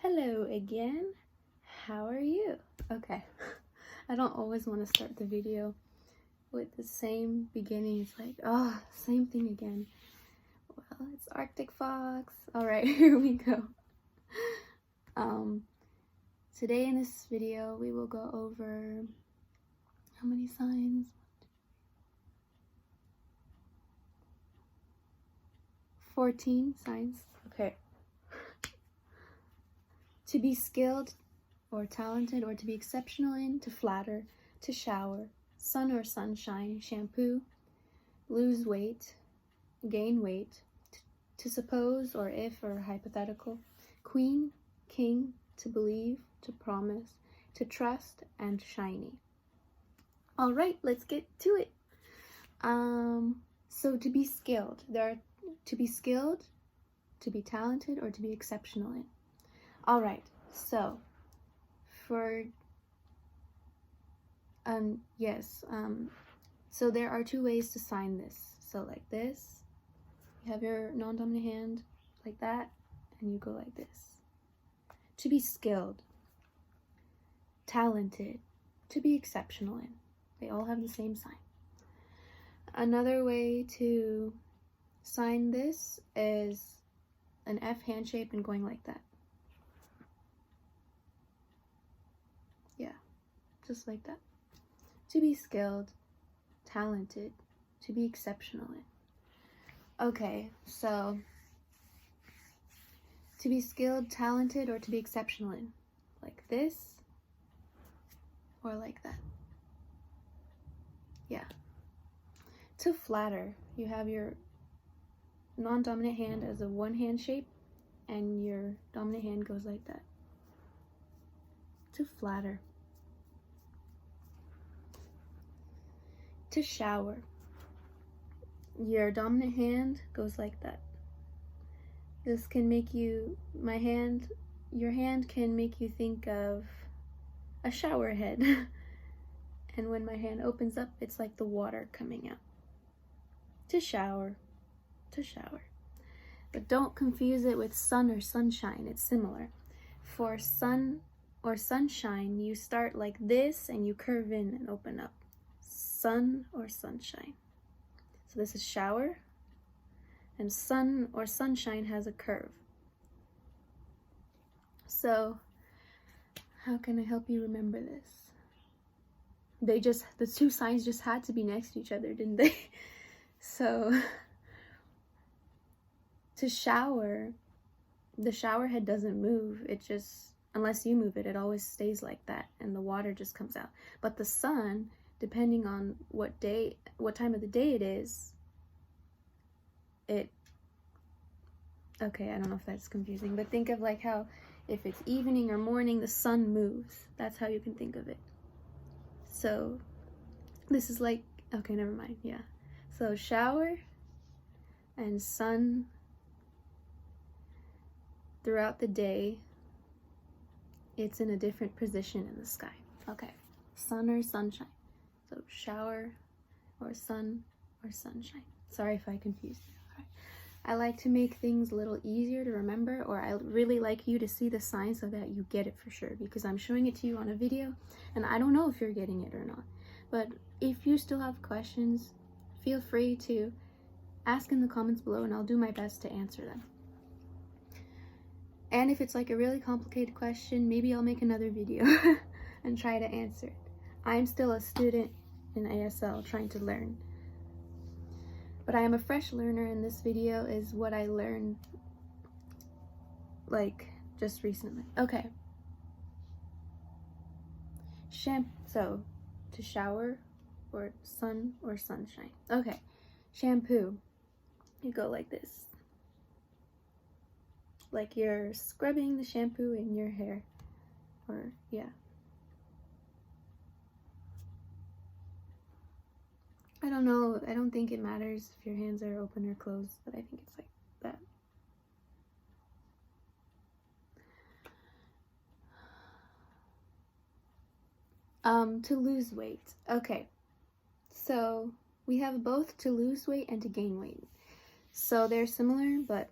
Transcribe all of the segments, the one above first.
Hello again. How are you? Okay. I don't always want to start the video with the same beginning. It's like, oh, same thing again. Well, it's Arctic Fox. All right, here we go. Today in this video, we will go over how many signs? 14 signs. Okay. To be skilled or talented or to be exceptional in, to flatter, to shower, sun or sunshine, shampoo, lose weight, gain weight, to suppose or if or hypothetical, queen, king, to believe, to promise, to trust, and shiny. All right, let's get to it. So to be skilled, there are to be skilled, to be talented, or to be exceptional in. All right, so for so there are two ways to sign this. So like this, you have your non-dominant hand like that, and you go like this. To be skilled, talented, to be exceptional in. They all have the same sign. Another way to sign this is an F hand shape and going like that. Yeah, just like that. To be skilled, talented, to be exceptional in. Okay, so to be skilled, talented, or to be exceptional in. Like this, or like that. Yeah. To flatter, you have your non-dominant hand as a one hand shape, and your dominant hand goes like that. To flatter. To shower, your dominant hand goes like that. This can make you, your hand can make you think of a shower head. And when my hand opens up, it's like the water coming out. To shower, to shower. But don't confuse it with sun or sunshine, it's similar. For sun or sunshine, you start like this and you curve in and open up. Sun or sunshine. So this is shower, and sun or sunshine has a curve. So how can I help you remember this? The two signs just had to be next to each other, didn't they? So to shower, the shower head doesn't move. It just, unless you move it, it always stays like that and the water just comes out. But the sun, depending on what time of the day it is, okay, I don't know if that's confusing, but think of like how if it's evening or morning, the sun moves. That's how you can think of it. So this is like, okay, never mind, yeah. So shower and sun throughout the day, it's in a different position in the sky. Okay, sun or sunshine. So shower or sun or sunshine. Sorry if I confused you. All right. I like to make things a little easier to remember, or I really like you to see the sign so that you get it for sure, because I'm showing it to you on a video and I don't know if you're getting it or not. But if you still have questions, feel free to ask in the comments below and I'll do my best to answer them. And if it's like a really complicated question, maybe I'll make another video and try to answer it. I'm still a student in ASL trying to learn. But I am a fresh learner, and this video is what I learned like just recently. Okay. So to shower or sun or sunshine. Okay. Shampoo. You go like this. Like you're scrubbing the shampoo in your hair. Or yeah. I don't know, I don't think it matters if your hands are open or closed, but I think it's like that. To lose weight. Okay, so we have both to lose weight and to gain weight. So they're similar, but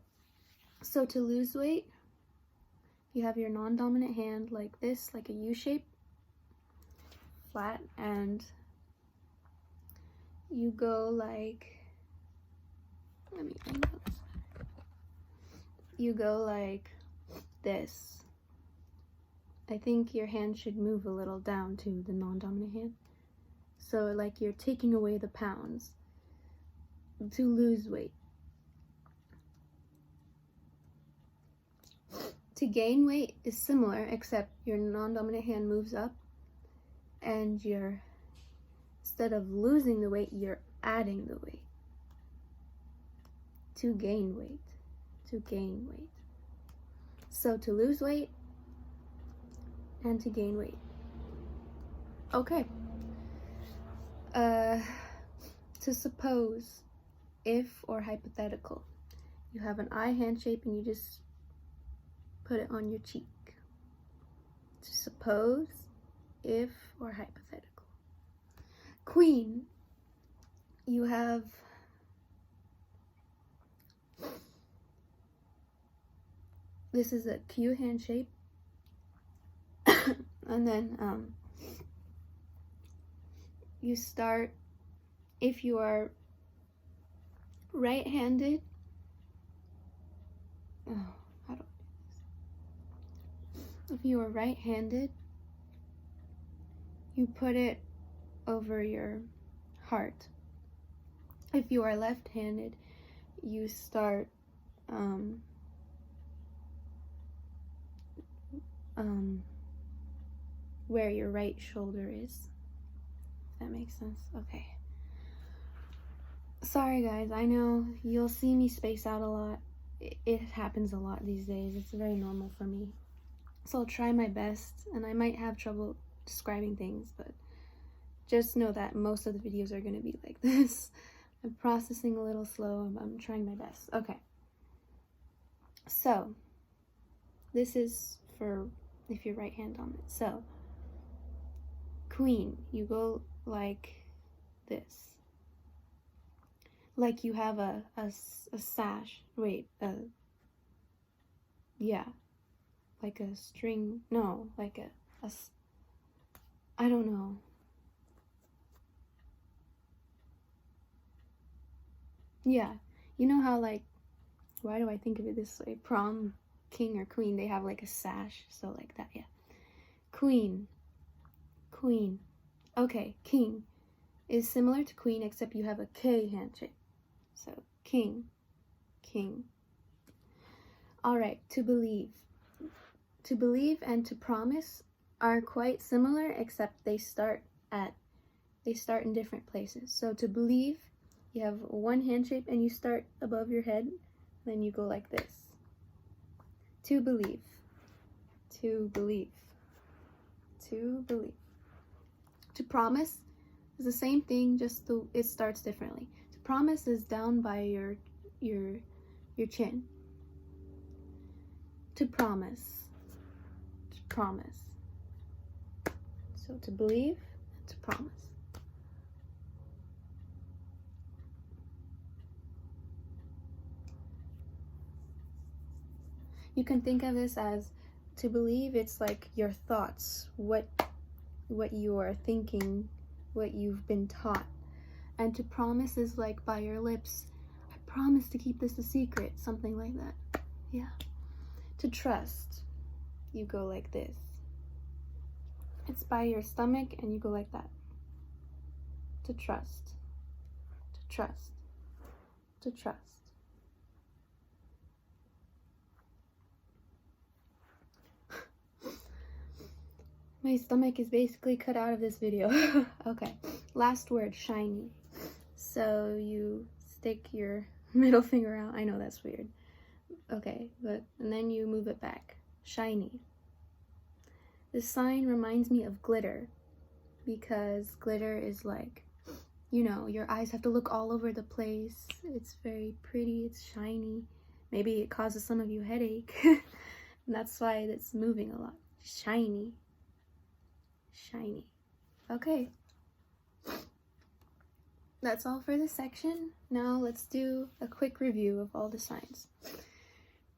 so to lose weight, you have your non-dominant hand like this, like a U shape, flat, and you go like, you go like this. I think your hand should move a little down to the non-dominant hand. So like you're taking away the pounds to lose weight. To gain weight is similar, except your non-dominant hand moves up and instead of losing the weight, you're adding the weight. To gain weight. To gain weight. So to lose weight and to gain weight. Okay. To suppose, if or hypothetical, you have an I hand shape and you just put it on your cheek. To suppose, if or hypothetical. Queen, you have this is a Q hand shape, and then you start, if you are right-handed, if you are right-handed, you put it over your heart. If you are left-handed, you start where your right shoulder is. That makes sense? Okay. Sorry guys, I know you'll see me space out a lot. It happens a lot these days. It's very normal for me. So I'll try my best, and I might have trouble describing things, but just know that most of the videos are going to be like this. I'm processing a little slow. I'm trying my best. Okay. So, this is for if you're right hand dominant. So, queen, you go like this. Like you have a sash. Wait, yeah. Like a string. No, like I don't know. Yeah. You know how, like, why do I think of it this way? Prom king or queen, they have like a sash. So like that, yeah. Queen. Queen. Okay, king is similar to queen, except you have a K handshake. So, king. King. Alright, to believe. To believe and to promise are quite similar, except they start in different places. So to believe, you have one hand shape and you start above your head, then you go like this. To believe. To believe. To believe. To promise is the same thing, just it starts differently. To promise is down by your chin. To promise. To promise. So to believe, to promise. You can think of this as, to believe, it's like your thoughts, what you are thinking, what you've been taught. And to promise is like by your lips, I promise to keep this a secret, something like that. Yeah. To trust, you go like this. It's by your stomach and you go like that. To trust. To trust. To trust. My stomach is basically cut out of this video. Okay, last word, shiny. So you stick your middle finger out. I know that's weird. Okay, and then you move it back. Shiny. This sign reminds me of glitter, because glitter is like, you know, your eyes have to look all over the place. It's very pretty, it's shiny. Maybe it causes some of you headache. And that's why it's moving a lot. Shiny. Shiny. Okay. That's all for this section. Now let's do a quick review of all the signs.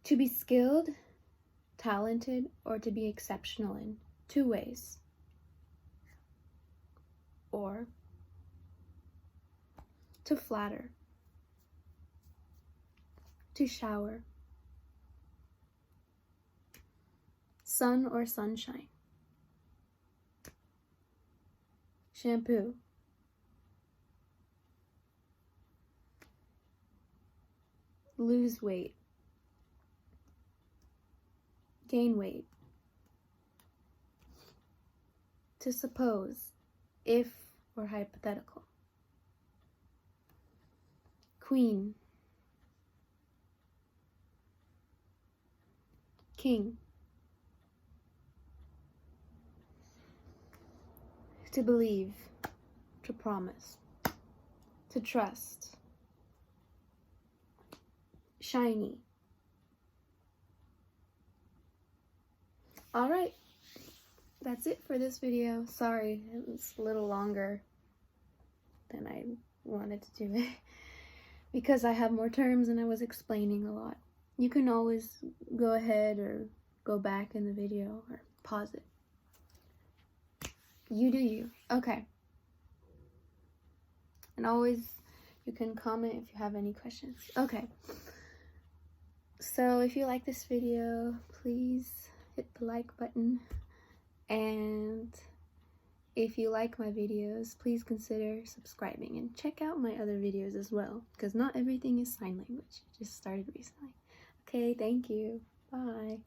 To be skilled, talented or to be exceptional in 2 ways. Or to flatter, to shower, sun or sunshine, shampoo, lose weight, gain weight, to suppose, if or hypothetical, queen, king, to believe, to promise, to trust, shiny. All right, that's it for this video. Sorry, it was a little longer than I wanted to do it because I have more terms and I was explaining a lot. You can always go ahead or go back in the video or pause it. You do you. Okay. And always you can comment if you have any questions. Okay. So if you like this video, please hit the like button. And if you like my videos, please consider subscribing and check out my other videos as well, because not everything is sign language. I just started recently. Okay, thank you. Bye.